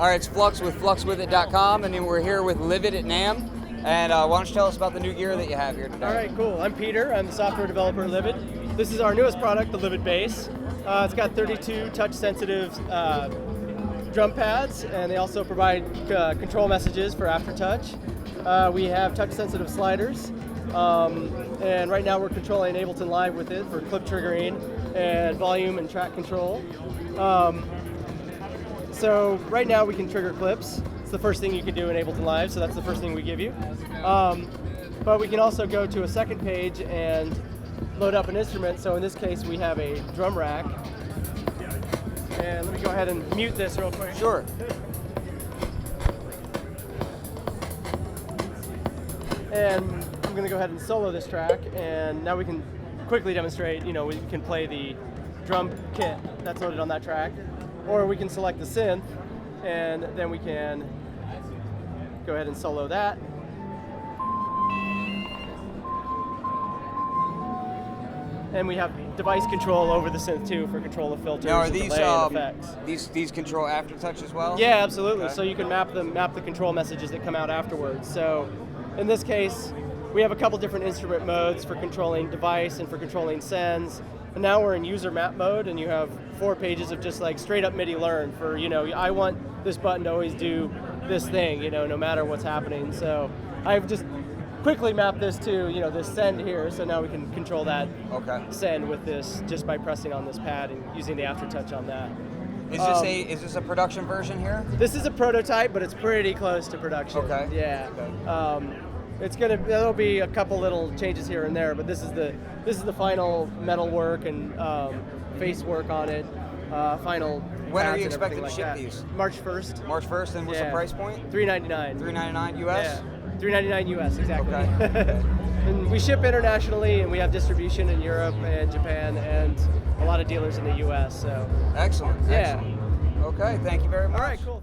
All right, it's Flux with fluxwithit.com, and then we're here with LIVID at NAMM. And why don't you tell us about the new gear that you have here today? All right, cool. I'm Peter. I'm the software developer at LIVID. This is our newest product, the LIVID Base. It's got 32 touch-sensitive drum pads, and they also provide control messages for aftertouch. We have touch-sensitive sliders, and right now we're controlling Ableton Live with it for clip triggering and volume and track control. So right now we can trigger clips. It's the first thing you can do in Ableton Live, so that's the first thing we give you. But we can also go to a second page and load up an instrument. So in this case, we have a drum rack. And let me go ahead and mute this real quick. Sure. And I'm going to go ahead and solo this track, and now we can quickly demonstrate, we can play the drum kit that's loaded on that track, or we can select the synth, and then we can go ahead and solo that. And we have device control over the synth too for control of filters. Now, are and these delay and effects. these control aftertouch as well? Yeah, absolutely. Okay. So you can map the control messages that come out afterwards. So in this case, we have a couple different instrument modes for controlling device and for controlling sends. And now we're in user map mode, and you have 4 pages of just like straight up MIDI learn for, I want this button to always do this thing, no matter what's happening. So I've just quickly mapped this to, this send here. So now we can control that send with this just by pressing on this pad and using the aftertouch on that. Is this a production version here? This is a prototype, but it's pretty close to production. Okay. Yeah. Okay. There'll be a couple little changes here and there, but this is the final metal work and face work on it. Final. When are you pads and expected to everything ship like these? March 1st. March 1st, and what's the price point? $399. $399 US? Yeah. $399 US, exactly. Okay. And we ship internationally, and we have distribution in Europe and Japan and a lot of dealers in the US. So. Excellent. Yeah. Excellent. Okay, thank you very much. All right, cool.